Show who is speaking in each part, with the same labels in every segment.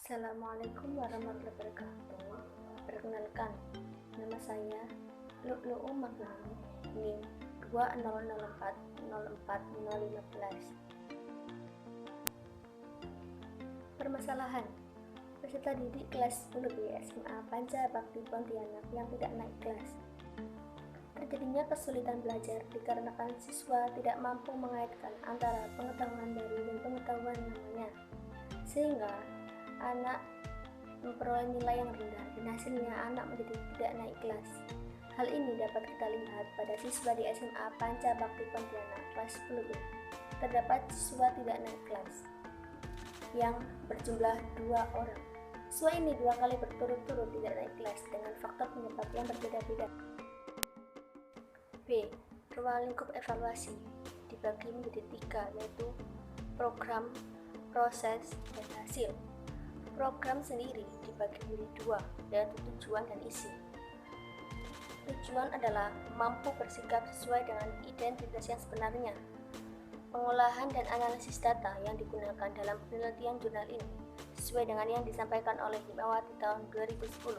Speaker 1: Assalamualaikum warahmatullahi wabarakatuh. Perkenalkan, nama saya Lu'lu'u Magnani, NIM 200404015. Permasalahan peserta didik kelas 10B SMA Panca Bakti Pontianak yang tidak naik kelas. Terjadinya kesulitan belajar dikarenakan siswa tidak mampu mengaitkan antara pengetahuan baru dan pengetahuan lamanya, sehingga anak memperoleh nilai yang rendah dan hasilnya anak menjadi tidak naik kelas. Hal ini dapat kita lihat pada siswa di SMA Panca Bakti Pontianak kelas 10B. Terdapat siswa tidak naik kelas yang berjumlah 2 orang. Siswa ini 2 kali berturut-turut tidak naik kelas dengan faktor penyebab yang berbeda-beda. B. Ruang lingkup evaluasi dibagi menjadi 3, yaitu program, proses, dan hasil. Program sendiri dibagi menjadi 2, yaitu tujuan dan isi. Tujuan adalah mampu bersikap sesuai dengan identitas yang sebenarnya. Pengolahan dan analisis data yang digunakan dalam penelitian jurnal ini sesuai dengan yang disampaikan oleh Himawati tahun 2010,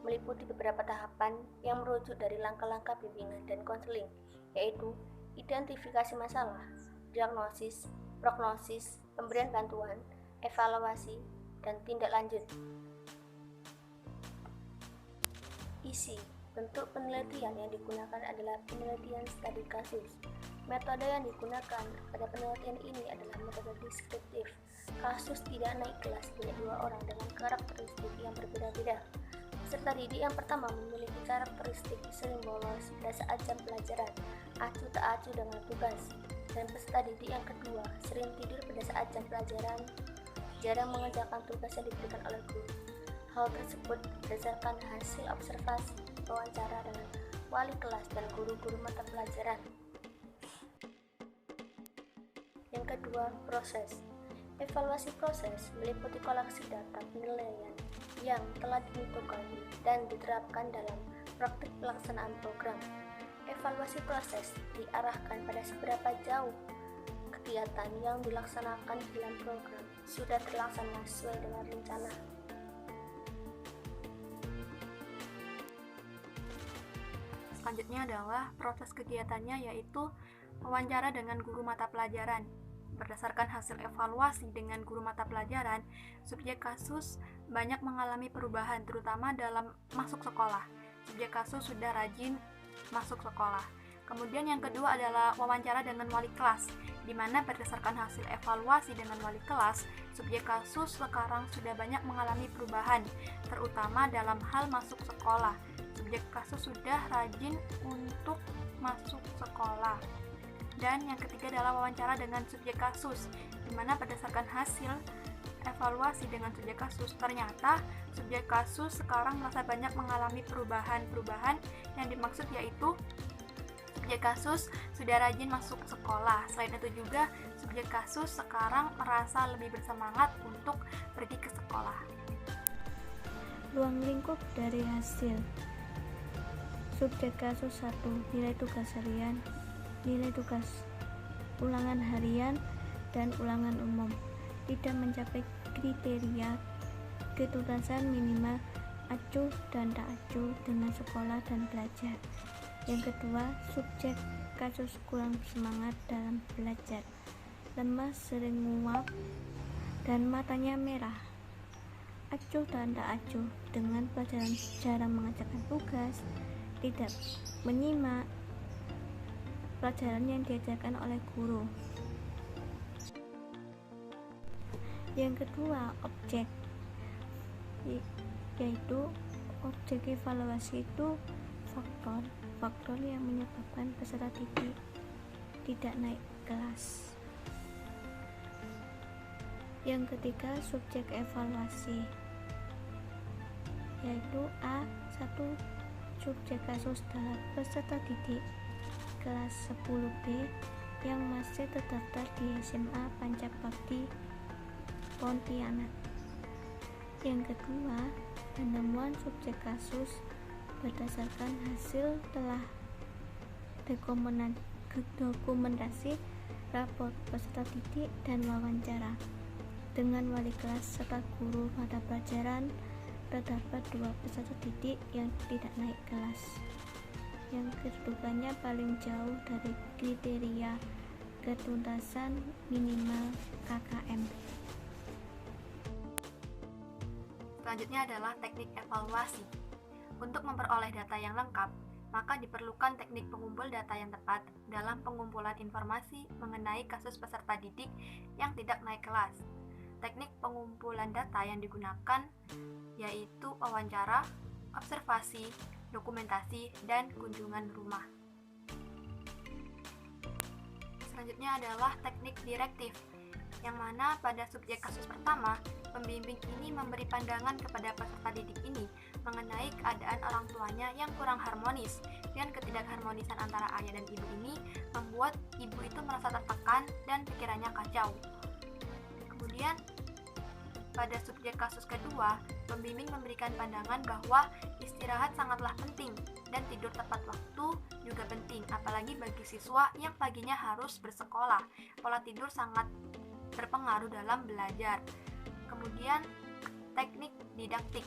Speaker 1: meliputi beberapa tahapan yang merujuk dari langkah-langkah bimbingan dan konseling, yaitu identifikasi masalah, diagnosis, prognosis, pemberian bantuan, evaluasi, dan tindak lanjut. Isi. Bentuk penelitian yang digunakan adalah penelitian studi kasus. Metode yang digunakan pada penelitian ini adalah metode deskriptif. Kasus tidak naik kelas punya 2 orang dengan karakteristik yang berbeda-beda. Peserta didik yang pertama memiliki karakteristik sering bolos pada saat jam pelajaran, acuh tak acuh dengan tugas. Dan peserta didik yang kedua sering tidur pada saat jam pelajaran, jarang mengerjakan tugas yang diberikan oleh guru. Hal tersebut berdasarkan hasil observasi wawancara dengan wali kelas dan guru-guru mata pelajaran. Yang kedua, proses. Evaluasi proses meliputi koleksi data penilaian yang telah ditentukan dan diterapkan dalam praktik pelaksanaan program. Evaluasi proses diarahkan pada seberapa jauh kegiatan yang dilaksanakan dalam program sudah terlaksana sesuai dengan rencana.
Speaker 2: Selanjutnya adalah proses kegiatannya, yaitu wawancara dengan guru mata pelajaran. Berdasarkan hasil evaluasi dengan guru mata pelajaran, subjek kasus banyak mengalami perubahan, terutama dalam masuk sekolah. Subjek kasus sudah rajin masuk sekolah. Kemudian yang kedua adalah wawancara dengan wali kelas, di mana berdasarkan hasil evaluasi dengan wali kelas, subjek kasus sekarang sudah banyak mengalami perubahan, terutama dalam hal masuk sekolah. Subjek kasus sudah rajin untuk masuk sekolah. Dan yang ketiga adalah wawancara dengan subjek kasus, di mana berdasarkan hasil evaluasi dengan subjek kasus, ternyata subjek kasus sekarang merasa banyak mengalami perubahan yang dimaksud yaitu subjek kasus sudah rajin masuk sekolah. Selain itu juga subjek kasus sekarang merasa lebih bersemangat untuk pergi ke sekolah.
Speaker 3: Ruang lingkup dari hasil. Subjek kasus 1, nilai tugas harian, nilai tugas ulangan harian dan ulangan umum tidak mencapai kriteria ketuntasan minimal acuh dan tak acuh dengan sekolah dan belajar. Yang kedua, subjek kasus kurang semangat dalam belajar, lemas, sering nguap, dan matanya merah. Acuh dan tak acuh dengan pelajaran, jarang mengerjakan tugas, tidak menyimak pelajaran yang diajarkan oleh guru. Yang kedua, objek, yaitu objek evaluasi itu faktor yang menyebabkan peserta didik tidak naik kelas. Yang ketiga, subjek evaluasi, yaitu A1, subjek kasus dalam peserta didik kelas 10B yang masih terdaftar di SMA Panca Bakti Pontianak. Yang kedua, penemuan subjek kasus berdasarkan hasil telah dokumentasi raport peserta didik dan wawancara. dengan wali kelas serta guru mata pelajaran. Terdapat 2 peserta didik yang tidak naik kelas, yang kedudukannya paling jauh dari kriteria ketuntasan minimal KKM.
Speaker 2: Selanjutnya adalah teknik evaluasi. Untuk memperoleh data yang lengkap, maka diperlukan teknik pengumpul data yang tepat dalam pengumpulan informasi mengenai kasus peserta didik yang tidak naik kelas. Teknik pengumpulan data yang digunakan yaitu wawancara, observasi, dokumentasi, dan kunjungan rumah. Selanjutnya adalah teknik direktif, yang mana pada subjek kasus pertama, pembimbing ini memberi pandangan kepada peserta didik ini mengenai keadaan orang tuanya yang kurang harmonis, dan ketidakharmonisan antara ayah dan ibu ini membuat ibu itu merasa tertekan dan pikirannya kacau. Kemudian pada subjek kasus kedua, pembimbing memberikan pandangan bahwa istirahat sangatlah penting dan tidur tepat waktu juga penting, apalagi bagi siswa yang paginya harus bersekolah. Pola tidur sangat berpengaruh dalam belajar. Kemudian teknik didaktik.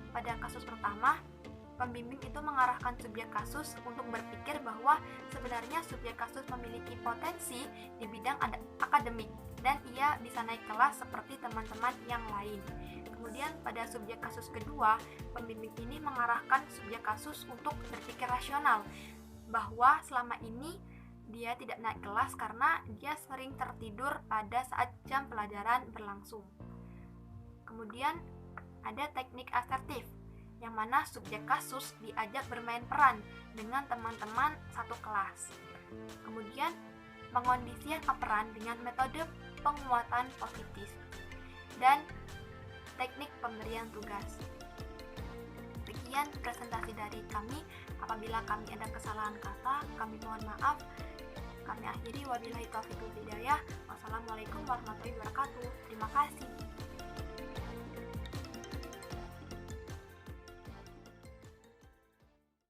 Speaker 2: Pada kasus pertama, pembimbing itu mengarahkan subjek kasus untuk berpikir bahwa sebenarnya subjek kasus memiliki potensi di bidang akademik dan ia bisa naik kelas seperti teman-teman yang lain. Kemudian pada subjek kasus kedua, pembimbing ini mengarahkan subjek kasus untuk berpikir rasional bahwa selama ini dia tidak naik kelas karena dia sering tertidur pada saat jam pelajaran berlangsung. Kemudian ada teknik asertif, yang mana subjek kasus diajak bermain peran dengan teman-teman satu kelas. Kemudian pengondisian operan dengan metode penguatan positif dan teknik pemberian tugas. Sekian presentasi dari kami. Apabila kami ada kesalahan kata, kami mohon maaf. Kami akhiri, wabillahi taufiq wal hidayah. Wassalamualaikum warahmatullahi wabarakatuh. Terima kasih.